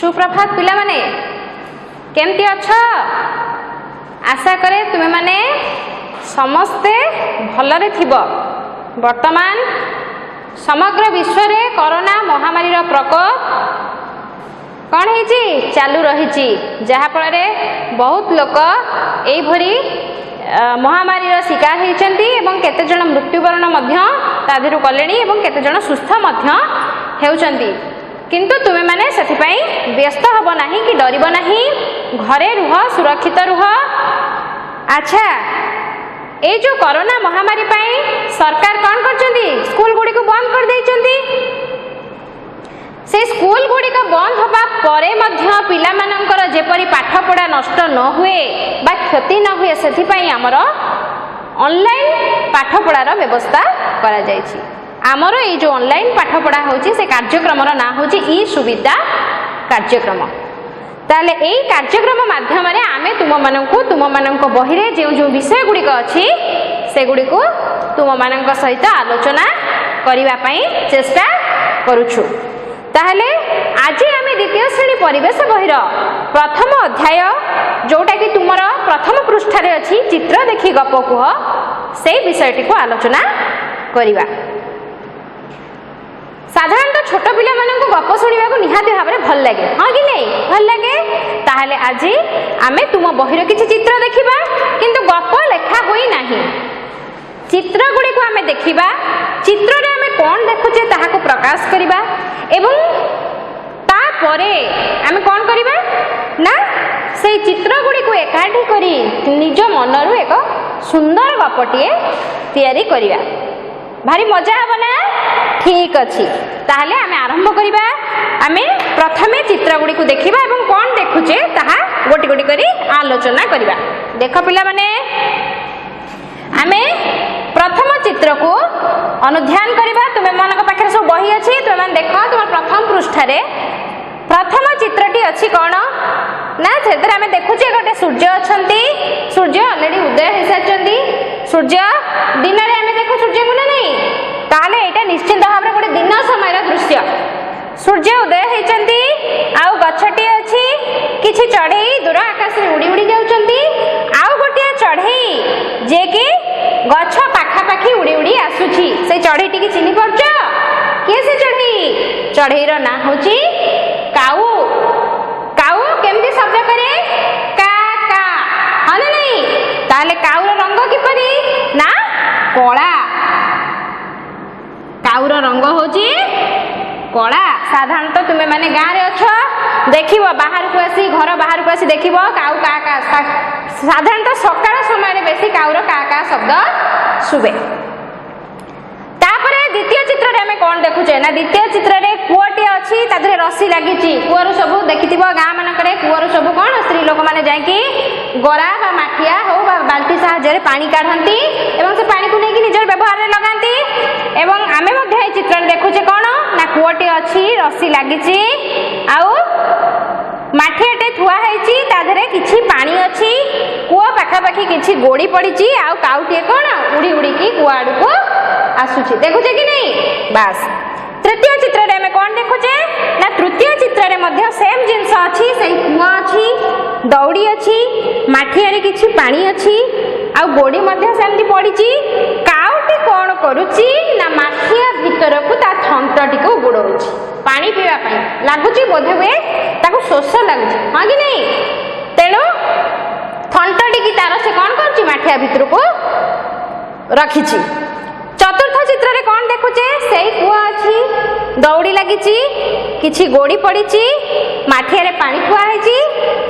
सुप्रभात पिला माने केमती अछ आशा करे तुमे माने समस्ते भलरे थिब। वर्तमान समग्र विश्व रे कोरोना महामारी रो प्रकोप कौन है चालू रही जहाँ फल बहुत लोक यही महामारी शिकार होती केते जन मृत्युवरण तादेहु कले केते जन सुस्थ होती किंतु तुम्हें माने से व्यस्त हब ना कि डरब ना घरे रुह सुरक्षित रुह। अच्छा ये जो कोरोना महामारी पाई सरकार कौन कर स्कूल गुड़ी को बंद कर देइचंती। से स्कूल गुड़ी का बंद होगा परे मध्य पिला मानकर जेपरी पाठ पढ़ा नष्ट न हुए बा क्षति न हुए से आमर ऑनलाइन पाठ पढ़ार व्यवस्था करा जायछि। आमर ये जो ऑनलाइन पाठ पढ़ा होछि से कार्यक्रम ना होछि ई सुविधा कार्यक्रम। ताले एई कार्यक्रम माध्यम रे आमे तुम मानक बही रे जो जो विषय गुड़िक अच्छी से गुड़िक तुम मानक सहित आलोचना करिवा पई चेष्टा करूछु। ताहले आज आमे द्वितीय श्रेणी परिवेश बहिर प्रथम अध्याय जोटा कि तुमर प्रथम पृष्ठ रे अछि चित्र देखि गप कुह से विषयटी को आलोचना करिवा। साधारणतः छोट पिला मानक गप शुणा निहाती भाव में भल लगे हाँ कि नहीं भल लगे। ताहले आज आमे तुम बहिर किसी चित्र देखिबा किंतु गप लेखा होई नाही। चित्र गुड़ी को आमे देखिबा चित्र रे आमे कौन देखुचे ताहाको प्रकाश करिबा एवं तापरे आमे कौन करिबा ना से चित्र गुड़ी को एकाठी करी निज मनरु एक सुंदर गपटिए तैयारी करिबा। भारी मजा हब ना ठीक अच्छी। ताहले आमे आरंभ करिबा। आमे प्रथमे चित्र गुड़ी को देखिबा एवं कौन देखुचे ताहा गोटी गोटी करी आलोचना करिबा। देख पिला माने आमे प्रथम चित्र को अनुध्यान करिबा। तुमे मनक पाखरे सब बही अछि तुमे मान देख तुम प्रथम पृष्ठ रे प्रथम चित्रटी अछि कोन ना सेतरे आमे देखुचे गोटे सूर्य अछंती। सूर्य ऑलरेडी उदय हो साचंती। सूर्य दिन रे आमे देखु सूर्य को नहीं ताले एटा निश्चित भाव रे गोटे दिन समय दृश्य। सूर्य उदय होइचंती आउ गछटी अछि किछि चढ़ई दूर आकाश रे उड़ी उड़ी जाउचंती आउ गोटे चढ़ई जे कि गछ पाखा पाखी उड़ी उड़ी आसुछि। से चढ़ईटी की चिन्हि परछ के से चढ़ई चढ़ई रो ना होची काऊ। काऊ केमती शब्द करे का का हाँ ना नहीं। ताले काऊ रो रंग किपरि ना कला। काऊर रंग होची कला। साधारणतः तुमे माने गाँ रे अच्छ देखिब बाहर को आसी घर बाहर को आसी देखिब काऊ का का साधारणतः सकाळ समय रे बेसी काऊर का का शब्द सुबे। तापरे द्वितीय चित्र रे हमें कौन देखुचे ना द्वितीय चित्र रे कुआटी अछि तादरे रस्सी लागिची। कुआरो सब देखिथिबो गाँ मानकरे कुआरो सब कोन स्त्री लोक माने जाय कि गरा बा माठिया हो बा बाल्टी साहाय्य रे पानी काढंती एवं से पानी को नेकी निजर व्यवहार रे लगांती। एवं आमे मध्ये ए चित्र देखुचे कोन ना कुआटी अछि रस्सी लागिची आउ माठियाटे थुआ हैची ताधरे किछि पानी अछि कुआ पाखा पाखी किछि गोड़ी पड़ीची आउ काउटिए कोन उड़ी उड़ी की कुआ आडू को आसुची देखुचे कि नहीं बस। तृतीय चित्र रे हमें कौन देखुचे ना तृतीय चित्र रे मध्य सेम जिंस अछि सही कुआ अछि दौड़ी अछि माठिया रे किछि पानी अछि आ गोड़ी मध्य सेमती पड़ीची। काउटी कौन करूची ना माठिया भीतर को ता थंतटी को बुडौची पानी पीवा पई लागुची बोधे हुए ताको शोष लागुची हाँ कि नहीं। तेणु थंतटी की तार से कौन करूची माठिया भीतर को रखीची। चतुर्थ चित्र रे कौन देखुचे सेई कुआ अछि दौड़ी लागिची किछि गोड़ी पड़ीची माठिया रे पानी थुआ हैची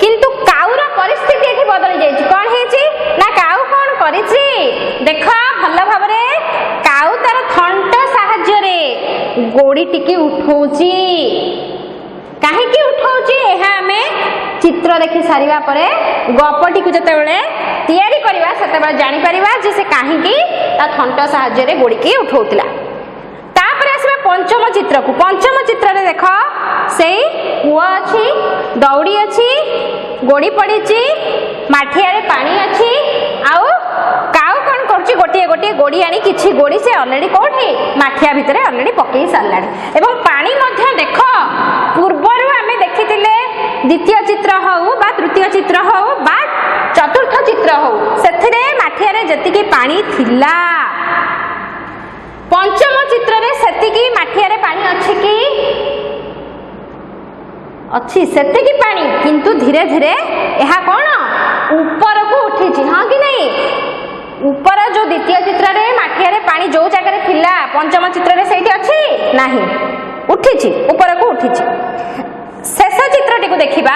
किंतु काऊर परिस्थिति एठी बदली जायची। कौन हेची ना काऊ कौन करिची देख भल भाव रे काऊ तार थंट साहाय्य रे गोड़ी टिके उठौची। काहे कि उठौची एहा हमें चित्र देखि सारिबा परे गपटी को जते बेले तैयारी करिवा सेते बेले जानि परिबा जे से काहे कि ता थंट साहाय्य रे गोड़ी के उठौतिला। तापर आसीबा पंचम चित्र को। पंचम चित्र रे देख सेई कुआ अछि दौड़ी अछि गोड़ी पड़ीची माठिया रे पानी अछि आउ काऊ कोन करछि गोटिए गोटिए गोड़ी आनी किछि गोड़ी से ऑलरेडी कोठी माठिया भितरे ऑलरेडी पकई सारलाणी एवं पानी मध्य देख पूर्वरु आमे देखितिले द्वितीय चित्र हौ बा तृतीय चित्र हौ बा चतुर्थ चित्र हौ सेथिरे माठियारे जतिकी पानी थिला पंचम चित्र रे सेतिकी माठियारे पानी अछि कि अच्छी सेतिकी पानी किंतु धीरे धीरे यह कौन ऊपर को उठी हाँ कि नहीं ऊपर जो द्वितीय चित्र रे माठियारे पानी जो जगह थिला पंचम चित्र रे सेठी अछि नाही उठी ऊपर को उठी शेष चित्रटी को देखिबा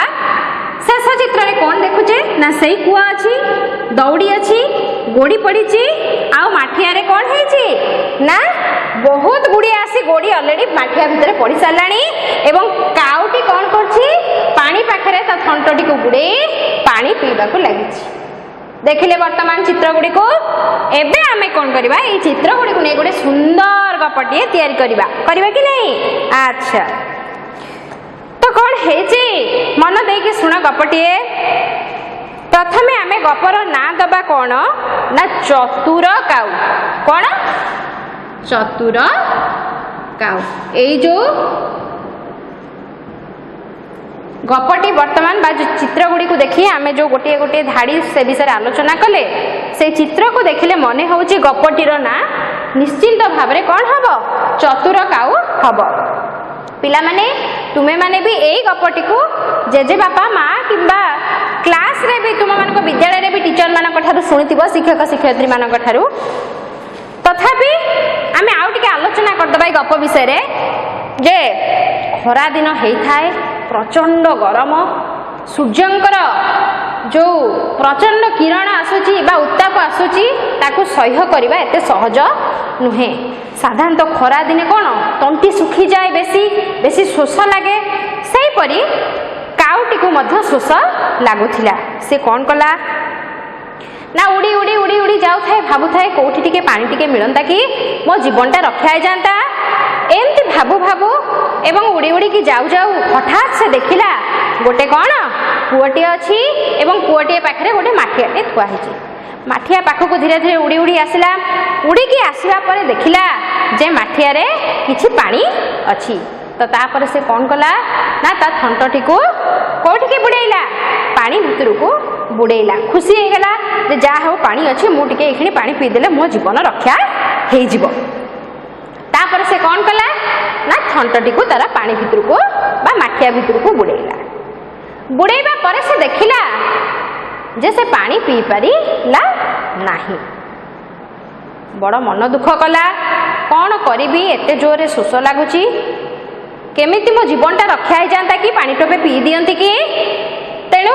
शेष चित्र रे कौन देखुचे ना सही कुआ अछि दौड़ी अछि गोड़ी पड़ी आउ माठिया रे कौन है ना बहुत गुड़िया आसी गोड़ी ऑलरेडी माठिया भितर पड़ी साराणी एवं काउटी कौन करछि पानी पाखरे ता थंटटी को बुड़े पानी पीबा को लागि देखिले वर्तमान चित्र गुडी को एबे आमे कौन करबा ए चित्र गुडी को नै गोटे सुंदर गपटिए तैयारी करबा कि नहीं अच्छा तो कौन है मन दे कि सुन गपटिए प्रथमे आमे गपर ना दबा कौन ना चतुर काऊ कौन चतुर काऊ एई जो गपटी वर्तमान बा जो चित्र गुडी को देखिए आमे जो गोटे गोटे धाड़ी से विषय आलोचना कले से चित्र को देखिले मने होउची गपटीर ना निश्चिंत भाव रे कौन हबो चतुर काऊ हबो पिला माने तुमे माने भी एई गपटी को जेजे बापा माँ किंबा क्लास रे भी तुम मान विद्यालय रे भी टीचर मान ठारू शुणिथिबो शिक्षक शिक्षयित्री मान ठारू तथापि आमे आउ टिके आलोचना करदबा गप विषय रे जे खरा दिन हेई थाए प्रचंड गरम सूर्यंकर जो प्रचंड किरण आसुची बा उत्ताप आसुची ताकू सह्य करबा एते सहज नुहे साधारणतः खरा दिने कौन तंटी सुखी जाए बेसी बेसी शोष लगे से परी काउटी को मध्य शोष लगुला से कौन कला ना उड़ी उड़ी उड़ी उड़ी जाऊ थाए भाबु थाए कोठी टिके पानी टिके मिलंता कि मो जीवनटा रक्षा जाता एमती भाबु भाबु एवं उड़ी उड़ी की जाऊ जाऊ हठात से देखिला गोटे कौन पुअटी अच्छी एवं पुअटी पाखे गोटे माठियाटे थुआ है माठिया पाखक धीरे धीरे उड़ी उड़ी आसला उड़ी की आसवा पर देखिला जे माठिया रे किछि पानी अच्छी तो तापर से कौन कला ना ता थंटटी को कोठी के बुड़ेला पानी भितर को बुड़ेला खुशी हो गला जे जा हो पानी अच्छी मु टिके एखिनी पानी पी देले मो जीवन रक्षा हे जिवो तापर से कौन कला ना थंटटी को तारा पानी भितर को बा माठिया भितर को बुड़ेला बुड़ेबा पर से देखिला जे से पानी पी पारिला नाही बड़ मन दुख कला कौन करी एते जोरे शोष लगुची केमिति मो जीवनटा रक्षा हो जाता कि पानी टोपे पी दियंती कि तेणु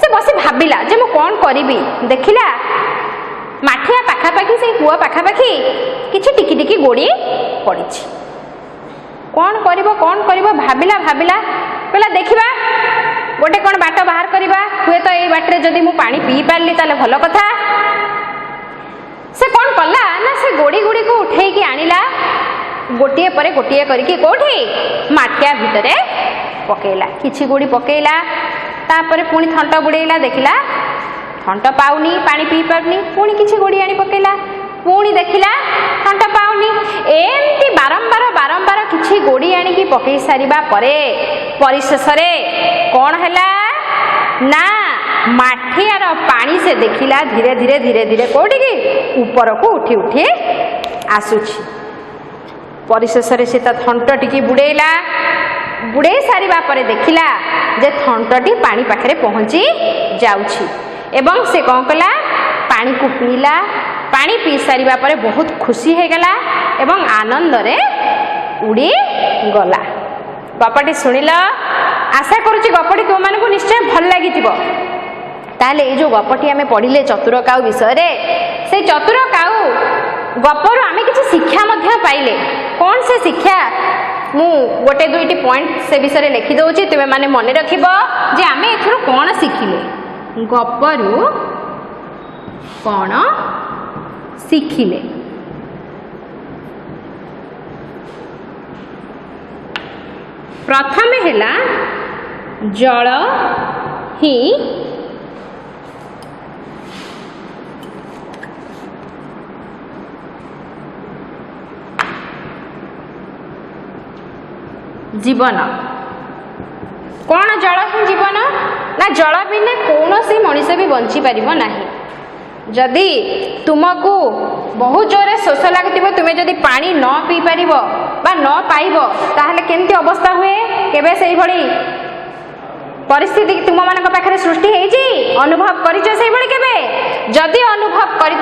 से बसी भाबिला जे मु कौन करी देखिला माठिया पाखापाखि से कूआ पाखापाखि किछि टिकी टिकी गोड़ी पड़ी कौन करिबो भाबिला भाबिला कहला देखिबा गोटे कौन बाट बाहर करवा हुए तो यही बाटे जदि मु पानी पी पारली ताले भल कथा से कौन कला ना से गोड़ी गुड़ी को उठे की आनिला गोटिए पर गोटिए करके कोठी माठिया भितरे पकेला किछि गोड़ी पकेला तापर पुणी थंट बुड़ेला देखिला थंट पाउनी पानी पी पारनी पुणी किछि गोड़ी आनी पकेला पुणी देखिला थंट पाउनी एमती बारंबार बारंबार किछि गोड़ी आनी की पकई सारिबा परे परिशेष रे कौन हैला ना माठियार पानी से देखिला धीरे धीरे धीरे धीरे कोठी की ऊपर को उठी उठी आसुछि परिशेष रे से थंट टिकी बुड़ेला बुड़े सारिबा परे देखिला जे थंटटी पानी पाखरे पहुंची जाउछि एवं से कौन कला पानी को पीला पानी पी सारिबा परे बहुत खुशी हो गला एवं आनंद रे उड़ी गला गपटी सुनिल आशा करुच्ची गपटी तुम मानक निश्चय भल लगी ताले ये जो गपटी आमे पढ़िले चतुर काऊ विषय रे से चतुर काऊ गपर आमे किसी शिक्षा मध्य पाइले कौन से शिक्षा मु गोटे दुईटी पॉइंट से विषय लिखि दउची तुमे माने मन रखिबो जे आमे एथरो कोन शिखिले गपरु कोन शिखिले प्रथम हैला जल ही जीवन कौन जल ही ना जल बिना कौन सी मनीष भी बंची पारिबो नाही। जदि तुमको बहुत जोरे शोष लगुव तुम्हें जदि पानी न पी पार बा न पाइब ताहले केमती अवस्था हुए केबे से भली परिस्थिति तुम मान पाखे सृष्टि होती अनुभव कर केबे जदि अनुभव कर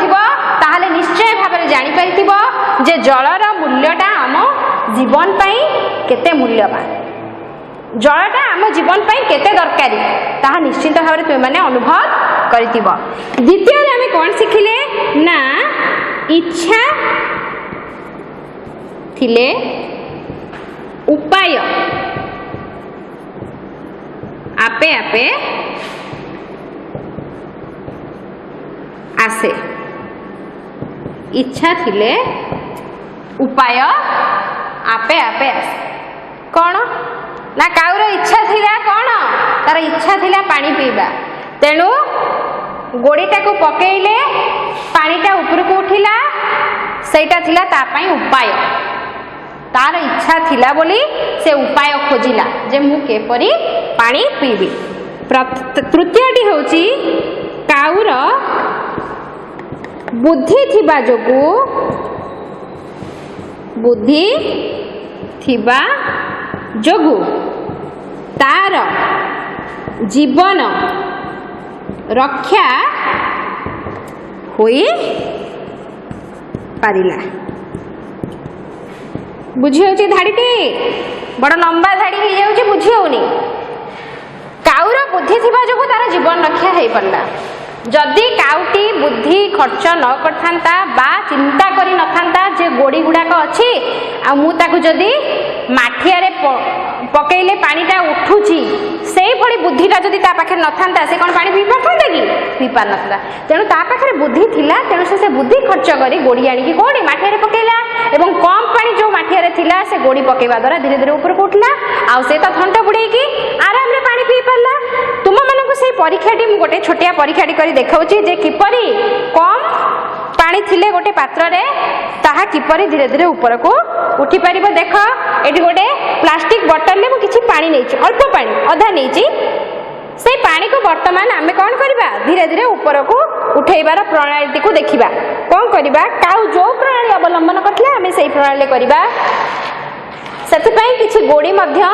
निश्चय भाव में जापर जे जलर मूल्यटा आम जीवन केते मूल्यवान जलटा आम जीवन केते दरकारी ताहा निश्चित भाव में तुम अनुभव कर। द्वितीय आम कौन शिखिले ना इच्छा थिले उपाय आपे आपे आसे। इच्छा थिले उपाय आपे आपे आसे कौन ना काउर इच्छा थिला कौन तार इच्छा थिला पानी पीबा तेणु गोड़ीटा को पकेइले पानीटा ऊपर को उठिला सेटा थिला ता पई उपाय तार इच्छा थिला बोली से उपाय खोजिला जे मु केपरी पानी पीबी। तृतीयटी होची काउर बुद्धि थिबा जोगु बुद्धि थिबा जोगु तार जीवन रक्षा होई पारिला। बुझी होची धाड़ीटी बड़ लंबा धाड़ी हो जाउची बुझी होनी काउर बुद्धि थिबा जोगु तार जीवन रक्षा हो पारला। जदि काउटी बुद्धि खर्च न करथांता बा चिंता करी नथांता जे गोड़ी गुड़ाक अच्छी आ मु ताकु जदि माठिया रे पकेइले पानीटा उठुची से भली बुद्धिटा जदि ता पाखे नथांता से कोन पानी पी पारथांता कि पी पार नथला तेणु ता पाखे बुद्धि थिला तेणु से बुद्धि खर्च करी गोड़ी आनी कोडी माठिया रे पकेइला एवं कम पानी जो माठिया रे थिला से गोड़ी पकेइबा द्वारा धीरे धीरे ऊपर को उठला आ से तो थंटा बुड़े की आराम रे पानी पी पारला। तुम मानक से परीक्षाटी मु गोटे छोटिया परीक्षाटी करी देखाउची जे किपरि कम पानी थिले गोटे पात्र रे ताहा किपरि धीरे धीरे ऊपर को उठी पारिबो। देख एठी गोटे प्लास्टिक बोतल में मु किछि पानी नेछि अल्प पानी अधा नेछि से पानी को वर्तमान आमे कौन करिबा धीरे धीरे ऊपर को उठेबार प्रणाली को देखिबा कौन करिबा काउ जो प्रणाली अवलंबन करथिला आमे सेही प्रणाली करिबा। सेतिपई किछि गोड़ी मध्य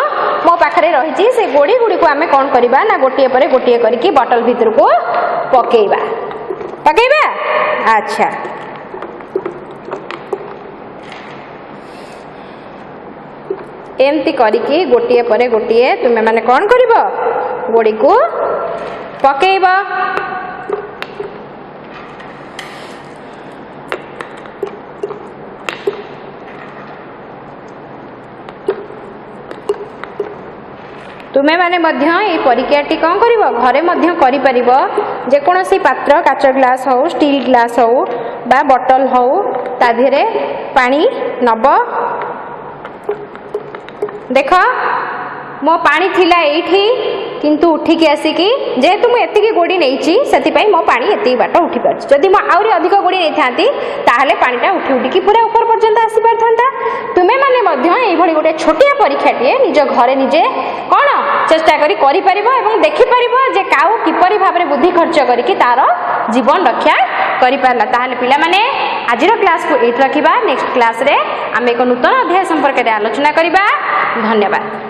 मो पाखरे रहिछि से गोड़ी गुडी को आमे कौन करिबा ना गोटिए परे गोटिए करिकि बोतल भीतर को पकेइबा पकेइबा। अच्छा एमती करिकि गोटिए परे गोटिए तुमे माने कौन करिबो गोड़ी को पकेइबो। तुमे माने मध्य ये परीक्षाटी कौन करिवो घरे मध्य करि परिबो जे कोनोसी पात्र काच ग्लास हो स्टील ग्लास हो बा बोतल हो ता धीरे पानी नब देख मो पानी थिला एठी किंतु उठिकी आसिकी जेहेतु मु एतिकी गोड़ी नेइची सेतिपई मो पानी एतिकी बाट उठी पारछि जदि मो आउरी अधिक गोड़ी नै थांती ताहाले पानीटा उठी उठिकी पूरा ऊपर पर्यंत आसी पारथांता। तुमे माने मध्य एई भली गोटे छोटिया परीक्षाटीए निज घरे निजे कोन चेष्टा करी परिबो एवं देखि परिबो जे काउ किपरि भाबरे बुद्धि खर्च करिकि तार जीवन रक्षा करि पारला। ताहाले पिला माने आजिर क्लास को एट रखिबा नेक्स्ट क्लास रे आमे एक नूतन अध्याय संपर्क रे आलोचना करिबा। धन्यवाद।